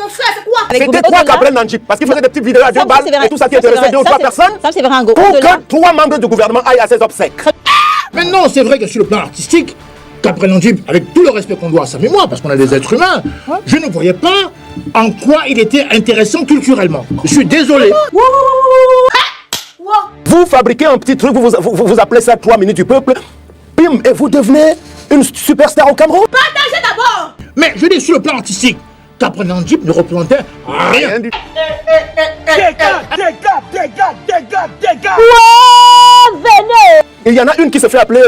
frère, c'est quoi? C'était quoi Gabriel Nandjip? Parce qu'il faisait des petites vidéos à 2 balles et tout ça qui intéressait 2 ou 3 personnes. Ça, c'est vrai, un gros. Pour que 3 membres du gouvernement aillent à ses obsèques. Maintenant, c'est vrai que sur le plan artistique, Gabriel Nandjip, avec tout le respect qu'on doit à sa mémoire, parce qu'on a des êtres humains, je ne voyais pas en quoi il était intéressant culturellement. Je suis désolé. Vous fabriquez un petit truc, vous appelez ça 3 minutes du peuple, bim, et vous devenez une superstar au Cameroun. Partagez d'abord. Mais je dis sur le plan artistique, Gabriel Nandjip ne représentait rien. du... Venez. Il y en a une qui se fait appeler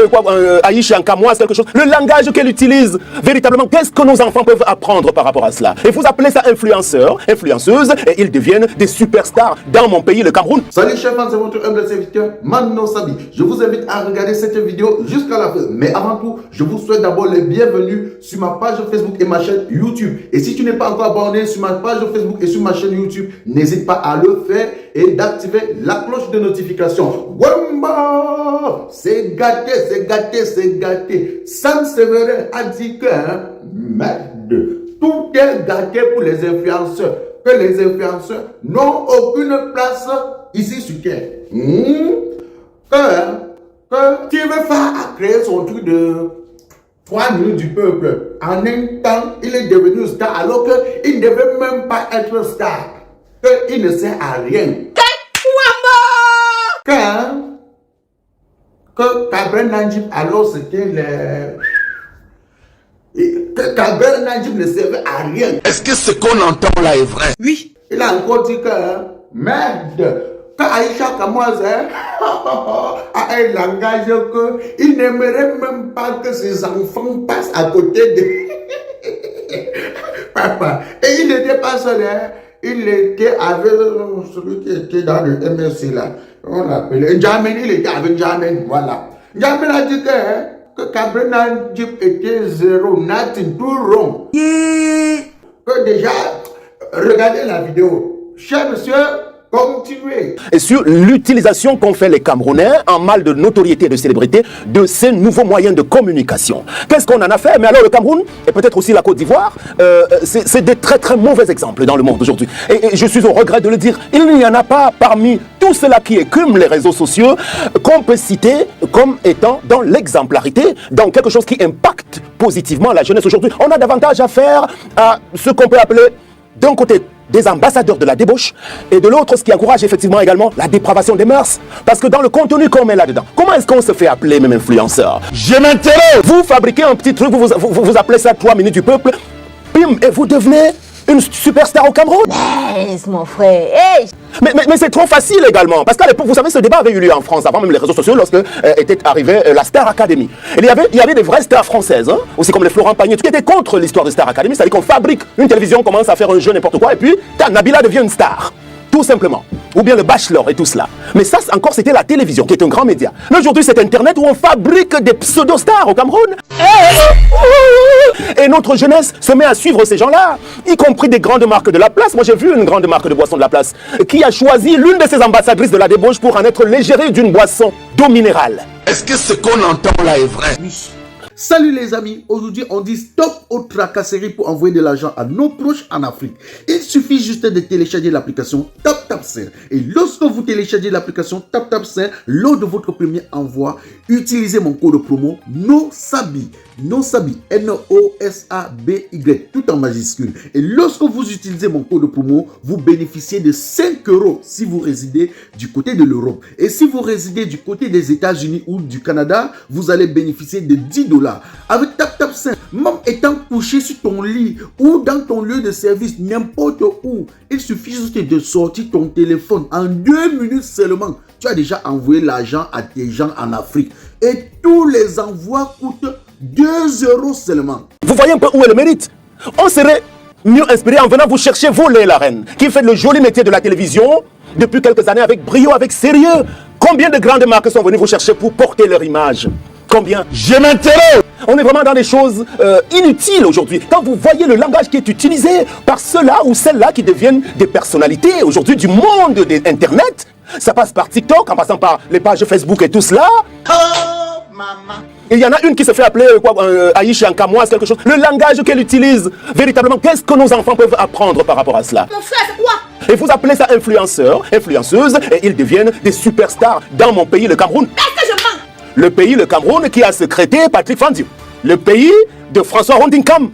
Aïcha en Kamoise, quelque chose. Le langage qu'elle utilise, véritablement, qu'est-ce que nos enfants peuvent apprendre par rapport à cela? Et vous appelez ça influenceur, influenceuse, et ils deviennent des superstars dans mon pays, le Cameroun. Salut chers fans, c'est votre humble serviteur Mano Sabi. Je vous invite à regarder cette vidéo jusqu'à la fin. Mais avant tout, je vous souhaite d'abord les bienvenus sur ma page Facebook et ma chaîne YouTube. Et si tu n'es pas encore abonné sur ma page Facebook et sur ma chaîne YouTube, n'hésite pas à le faire et d'activer la cloche de notification. Wamba! C'est gâté, c'est gâté, c'est gâté. Sam Severin a dit que, merde, tout est gâté pour les influenceurs. Que les influenceurs n'ont aucune place ici sur Terre. Que tu veux faire à créer son truc de 3 minutes du peuple. En un temps, il est devenu star alors qu'il ne devait même pas être star. Qu'il ne sert à rien. Que Gabriel Nandjip, alors c'était que Gabriel Nandjip ne servait à rien. Est-ce que ce qu'on entend là est vrai? Oui. Il a encore dit que, merde, que Aïcha Kamoise a un langage qu'il n'aimerait même pas que ses enfants passent à côté de papa. Et il n'était pas seul, hein. Il était avec celui qui était dans le MSC là. On l'appelait Njamin, il était avec Njamin, voilà. Njamin a dit que Gabriel Nandjip était zéro, nothing, tout rond. Que déjà, regardez la vidéo. Cher monsieur, continuez. Et sur l'utilisation qu'ont fait les Camerounais en mal de notoriété et de célébrité de ces nouveaux moyens de communication. Qu'est-ce qu'on en a fait? Mais alors le Cameroun, et peut-être aussi la Côte d'Ivoire, c'est des très très mauvais exemples dans le monde aujourd'hui. Et je suis au regret de le dire, il n'y en a pas parmi tout cela qui écume les réseaux sociaux qu'on peut citer comme étant dans l'exemplarité, dans quelque chose qui impacte positivement la jeunesse aujourd'hui. On a davantage à faire à ce qu'on peut appeler d'un côté des ambassadeurs de la débauche et de l'autre ce qui encourage effectivement également la dépravation des mœurs, parce que dans le contenu qu'on met là-dedans, comment est-ce qu'on se fait appeler même influenceur? Je m'intéresse. Vous fabriquez un petit truc, vous appelez ça 3 minutes du peuple, bim, et vous devenez une superstar au Cameroun. Laisse mon frère. Hey. Mais c'est trop facile également, parce qu'à l'époque, vous savez, ce débat avait eu lieu en France avant même les réseaux sociaux, lorsque était arrivée la Star Academy. Et il y avait des vraies stars françaises, hein, aussi comme les Florent Pagny, qui étaient contre l'histoire de Star Academy, c'est-à-dire qu'on fabrique une télévision, commence à faire un jeu n'importe quoi, et puis Nabila devient une star. Tout simplement. Ou bien le Bachelor et tout cela. Mais ça, encore, c'était la télévision, qui est un grand média. Mais aujourd'hui, c'est Internet où on fabrique des pseudo-stars au Cameroun. Et notre jeunesse se met à suivre ces gens-là, y compris des grandes marques de la place. Moi, j'ai vu une grande marque de boisson de la place qui a choisi l'une de ses ambassadrices de la débauche pour en être l'égérie d'une boisson d'eau minérale. Est-ce que ce qu'on entend là est vrai? Salut les amis, aujourd'hui on dit stop aux tracasseries pour envoyer de l'argent à nos proches en Afrique. Il suffit juste de télécharger l'application TapTapSend. Et lorsque vous téléchargez l'application TapTapSend, lors de votre premier envoi, utilisez mon code promo NOSABI. NOSABI, N-O-S-A-B-Y, tout en majuscule. Et lorsque vous utilisez mon code promo, vous bénéficiez de 5 € si vous résidez du côté de l'Europe. Et si vous résidez du côté des États-Unis ou du Canada, vous allez bénéficier de 10 $. Avec TapTapSend, même étant couché sur ton lit ou dans ton lieu de service, n'importe où, il suffit juste de sortir ton téléphone. En 2 minutes seulement, tu as déjà envoyé l'argent à tes gens en Afrique. Et tous les envois coûtent 2 € seulement. Vous voyez un peu où est le mérite? On serait mieux inspiré en venant vous chercher voler la reine, qui fait le joli métier de la télévision depuis quelques années avec brio, avec sérieux. Combien de grandes marques sont venues vous chercher pour porter leur image? Combien? Je m'intéresse. On est vraiment dans des choses inutiles aujourd'hui. Quand vous voyez le langage qui est utilisé par ceux-là ou celles-là qui deviennent des personnalités aujourd'hui du monde d'Internet, ça passe par TikTok, en passant par les pages Facebook et tout cela. Il y en a une qui se fait appeler Aïcha en Kamoise, quelque chose. Le langage qu'elle utilise, véritablement, qu'est-ce que nos enfants peuvent apprendre par rapport à cela? Mon frère, c'est quoi? Et vous appelez ça influenceur, influenceuse, et ils deviennent des superstars dans mon pays, le Cameroun. Est-ce que je mens? Le pays, le Cameroun, qui a secrété Patrick Fandiou. Le pays de François Rondingham.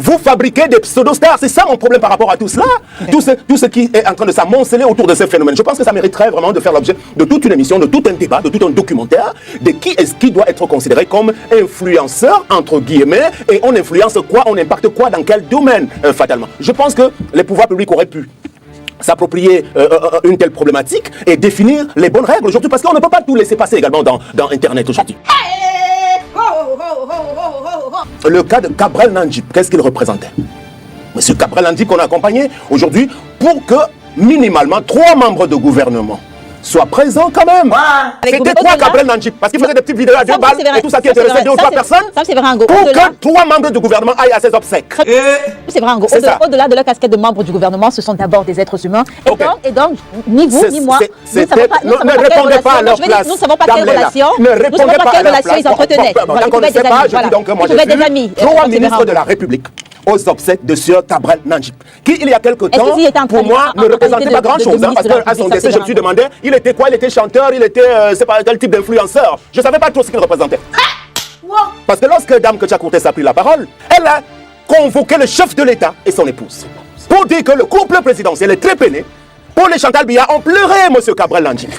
Vous fabriquez des pseudo-stars, c'est ça mon problème par rapport à tout cela. Tout ce qui est en train de s'amonceler autour de ce phénomène. Je pense que ça mériterait vraiment de faire l'objet de toute une émission, de tout un débat, de tout un documentaire, de qui est-ce qui doit être considéré comme influenceur, entre guillemets, et on influence quoi, on impacte quoi, dans quel domaine, fatalement. Je pense que les pouvoirs publics auraient pu s'approprier une telle problématique et définir les bonnes règles aujourd'hui, parce qu'on ne peut pas tout laisser passer également dans Internet aujourd'hui. Le cas de Cabrel Nandjip, qu'est-ce qu'il représentait? Monsieur Cabrel Nandjip qu'on a accompagné aujourd'hui pour que minimalement 3 membres de gouvernement soient présents quand même. C'était quoi Cabrel Nandjip? Parce qu'il faisait des petites vidéos à 2 balles et tout ça qui intéressait 2 ou 3 personnes. Ça, c'est vrai, pour que 3 membres du gouvernement aillent à ses obsèques. C'est vrai, en gros. Au-delà de leur casquette de membres du gouvernement, ce sont d'abord des êtres humains. Et donc, ni vous, ni moi, nous ne répondez pas à leur place. Nous ne savons pas quelle relation. Ne répondez pas à leur place. Ils entretenaient. Tant qu'on ne sait pas, je dis donc que moi j'ai vu 3 ministres de la République aux obsèques de Sir Cabrel Nandjip, qui il y a quelque temps, pour moi, ne représentait pas grand-chose, parce qu'à son décès, je me suis demandé, il était quoi? Il était chanteur, il était, c'est pas quel type d'influenceur. Je ne savais pas trop ce qu'il représentait. Parce que lorsque Dame Kocha-Courtès a pris la parole, elle a convoqué le chef de l'État et son épouse, pour dire que le couple présidentiel est très peiné. Pour les Chantal Biya ont pleuré Monsieur Cabrel Nandjip.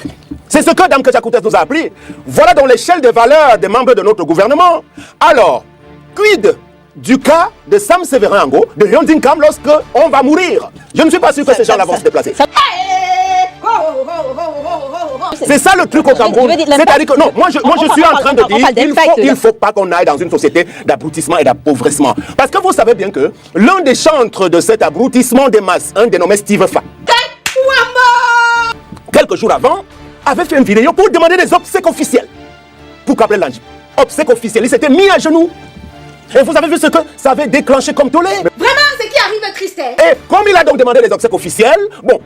C'est ce que Dame Kocha-Courtès nous a appris. Voilà donc l'échelle des valeurs des membres de notre gouvernement. Alors, quid du cas de Sam Sévérin Ango, de Rondingham, lorsque on va mourir? Je ne suis pas sûr que ces gens-là vont se déplacer. C'est ça le truc au Cameroun. C'est-à-dire que non, moi je suis en train de dire il faut pas qu'on aille dans une société d'abrutissement et d'appauvrissement. Parce que vous savez bien que l'un des chantres de cet abrutissement des masses, un dénommé Steve Fa, quelques jours avant, avait fait une vidéo pour demander des obsèques officielles pour Cabrel Nandjip. Obsèques officielles, il s'était mis à genoux. Et vous avez vu ce que ça avait déclenché comme tollé? Vraiment, c'est qui arrive, Christelle? Et comme il a donc demandé les obsèques officielles, bon,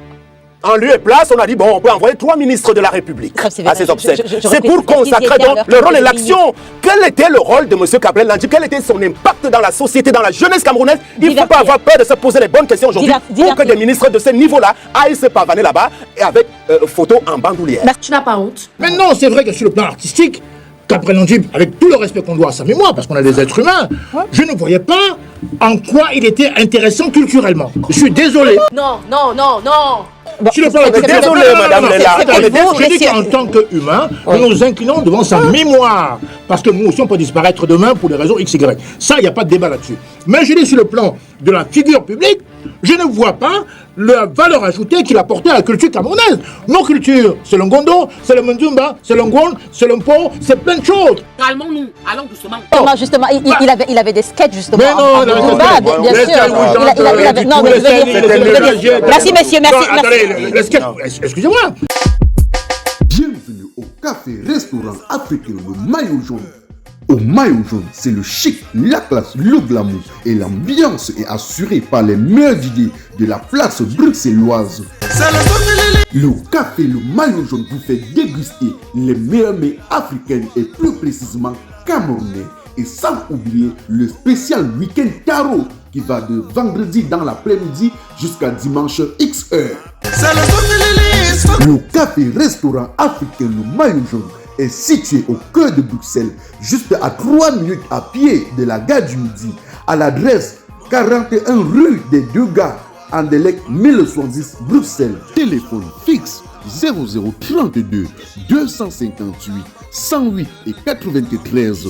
en lieu et place, on a dit, bon, on peut envoyer 3 ministres de la République à ces obsèques. C'est pour consacrer donc le rôle et l'action. Quel était le rôle de M. Cabrel Nandjip? Quel était son impact dans la société, dans la jeunesse camerounaise? Il ne faut pas avoir peur de se poser les bonnes questions aujourd'hui pour que des ministres de ce niveau-là aillent se pavaner là-bas et avec photo en bandoulière. Tu n'as pas honte? Maintenant, c'est vrai que sur le plan artistique, Cabrel Nandjip, avec tout le respect qu'on doit à sa mémoire, parce qu'on a des êtres humains, je ne voyais pas en quoi il était intéressant culturellement. Je suis désolé. Non. Sur le plan désolé, madame Léla. Je dis qu'en tant qu'humain, nous nous inclinons devant sa mémoire. Parce que nous aussi, on peut disparaître demain pour des raisons XY. Ça, il n'y a pas de débat là-dessus. Mais je dis sur le plan de la figure publique, je ne vois pas la valeur ajoutée qu'il apportait à la culture camerounaise. Nos cultures, c'est le Ngondo, c'est le Mundumba, c'est le Ngwon, c'est le Mpo, c'est plein de choses. Calmons-nous, allons doucement. Justement, il avait des sketchs justement. Mais non, bien sûr. Non, mais je veux dire. Merci, messieurs, merci. Attendez, excusez-moi. Bienvenue au café-restaurant africain Le Maillot Jaune. Au Maillot Jaune, c'est le chic, la classe, le glamour et l'ambiance est assurée par les meilleures idées de la place bruxelloise. Le café Le Maillot Jaune vous fait déguster les meilleurs mets africains et plus précisément camerounais. Et sans oublier le spécial week-end tarot qui va de vendredi dans l'après-midi jusqu'à dimanche XH. Le café-restaurant africain Le Maillot Jaune est situé au cœur de Bruxelles, juste à 3 minutes à pied de la gare du Midi, à l'adresse 41 rue des Deux Gares, Anderlecht 1070 Bruxelles. Téléphone fixe 0032 258 108 et 93.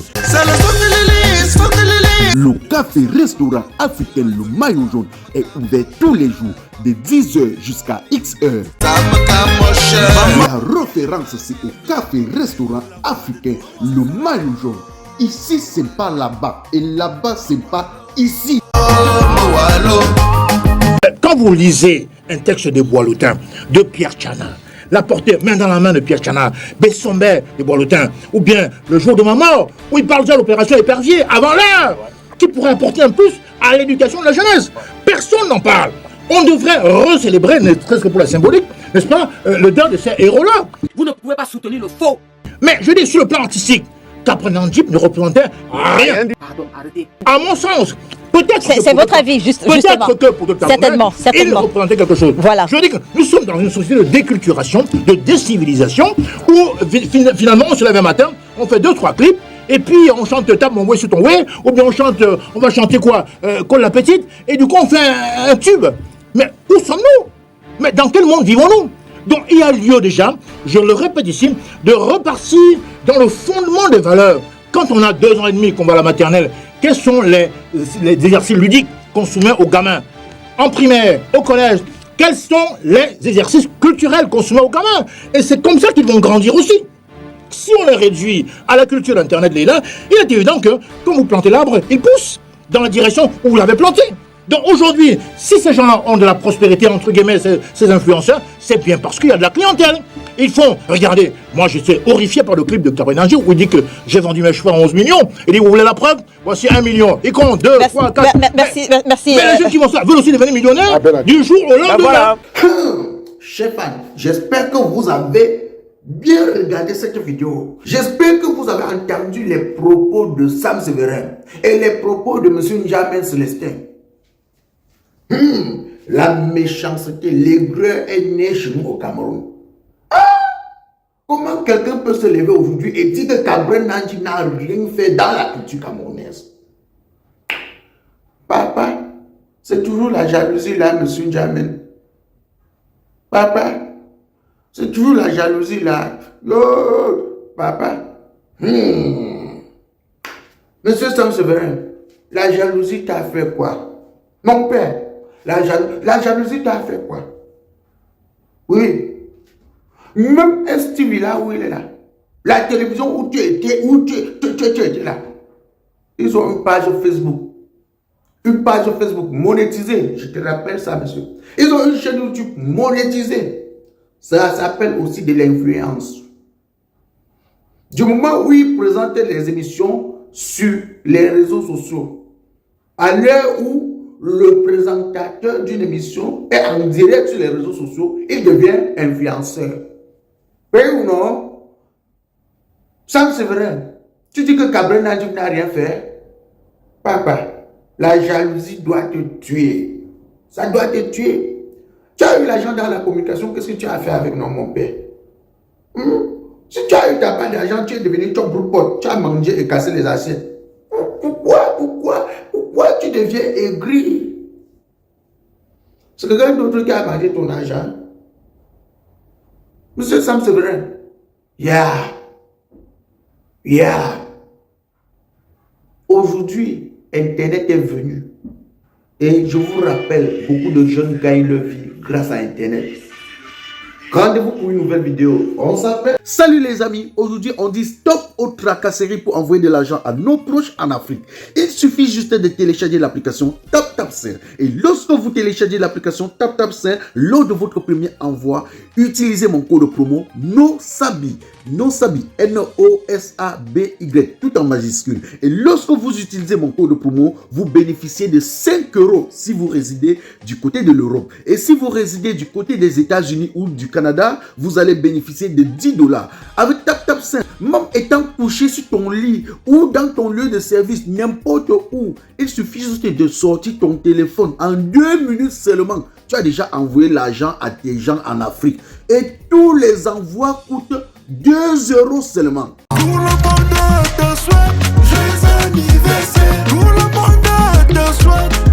Le café-restaurant africain Le Maillot Jaune est ouvert tous les jours de 10h jusqu'à XH. La référence, c'est au café-restaurant africain Le Maillot Jaune. Ici, c'est pas là-bas. Et là-bas, c'est pas ici. Quand vous lisez un texte de Boileautin, de Pierre Tchana, la portée main dans la main de Pierre Tchana, Bessombert de Boileautin, ou bien Le jour de ma mort, où il parle déjà de l'opération Épervier, avant l'heure, qui pourrait apporter un plus à l'éducation de la jeunesse. Personne n'en parle. On devrait recélébrer, ne serait-ce que pour la symbolique, n'est-ce pas, le deuil de ces héros-là. Vous ne pouvez pas soutenir le faux. Mais je dis sur le plan artistique, Capron Jeep ne représentait rien. Pardon, arrêtez. À mon sens, peut-être. C'est votre avis, justement. Peut-être que pour d'autres Certainement. il représentait quelque chose. Voilà. Je dis que nous sommes dans une société de déculturation, de décivilisation, où finalement on se lève un matin, on fait 2-3 clips, et puis on chante Tape mon way sur ton way, ou bien on va chanter quoi, Colle la petite, et du coup on fait un tube. Mais où sommes-nous? Mais dans quel monde vivons-nous? Donc il y a lieu déjà, je le répète ici, de repartir dans le fondement des valeurs. Quand on a 2 ans et demi qu'on va à la maternelle, quels sont les exercices ludiques qu'on soumet aux gamins? En primaire, au collège, quels sont les exercices culturels qu'on soumet aux gamins? Et c'est comme ça qu'ils vont grandir aussi. Si on les réduit à la culture d'Internet, il est évident que quand vous plantez l'arbre, il pousse dans la direction où vous l'avez planté. Donc aujourd'hui, si ces gens-là ont de la prospérité, entre guillemets, ces influenceurs, c'est bien parce qu'il y a de la clientèle. Ils font, regardez, moi j'étais horrifié par le clip de Capron où il dit que j'ai vendu mes cheveux à 11 millions. Il dit, vous voulez la preuve? Voici 1 million. Et compte 2, 3, 4. Merci. Mais les gens qui vont ça veulent aussi devenir millionnaires du jour au lendemain. Voilà. Chef Anne, j'espère que vous avez bien regardé cette vidéo. J'espère que vous avez entendu les propos de Sam Severin et les propos de M. N'Djamena Célestin. La méchanceté, l'aigreur est née chez nous au Cameroun. Comment quelqu'un peut se lever aujourd'hui et dire que Capron n'a rien fait dans la culture camerounaise? Papa, c'est toujours la jalousie là, M. N'Djamena. Papa, c'est toujours la jalousie là. Yo, papa. Monsieur Sam Severin, la jalousie t'a fait quoi? Mon père, la jalousie t'a fait quoi? Oui. Même Stevie là où il est là. La télévision où tu étais, tu étais là. Ils ont une page Facebook. Une page Facebook monétisée. Je te rappelle ça, monsieur. Ils ont une chaîne YouTube monétisée. Ça s'appelle aussi de l'influence. Du moment où ils présentaient les émissions sur les réseaux sociaux, à l'heure où le présentateur d'une émission est en direct sur les réseaux sociaux, il devient influenceur. Oui ou non? Ça c'est vrai. Tu dis que Capron n'a rien fait. Papa, la jalousie doit te tuer. Ça doit te tuer. Tu as eu l'argent dans la communication, qu'est-ce que tu as fait avec mon père? Si tu as eu ta part d'argent, tu es devenu ton groupe, tu as mangé et cassé les assiettes. Pourquoi tu deviens aigri? C'est quelqu'un d'autre qui a mangé ton argent. Monsieur Sam Severin. Yeah. Aujourd'hui, Internet est venu. Et je vous rappelle, beaucoup de jeunes gagnent leur vie grâce à Internet. Rendez-vous pour une nouvelle vidéo. On s'appelle. Salut les amis. Aujourd'hui, on dit stop aux tracasseries pour envoyer de l'argent à nos proches en Afrique. Il suffit juste de télécharger l'application TapTapSend. Et lorsque vous téléchargez l'application TapTapSend, lors de votre premier envoi, utilisez mon code promo NOSABI. NOSABI. N-O-S-A-B-Y. Tout en majuscule. Et lorsque vous utilisez mon code promo, vous bénéficiez de 5 € si vous résidez du côté de l'Europe. Et si vous résidez du côté des États-Unis ou du Canada, vous allez bénéficier de 10 $. Avec TapTapSend, même étant couché sur ton lit ou dans ton lieu de service, n'importe où, il suffit juste de sortir ton téléphone. En 2 minutes seulement, tu as déjà envoyé l'argent à tes gens en Afrique. Et tous les envois coûtent 2 € seulement. Tout le monde te souhaite joyeux anniversaire. Tout le monde te souhaite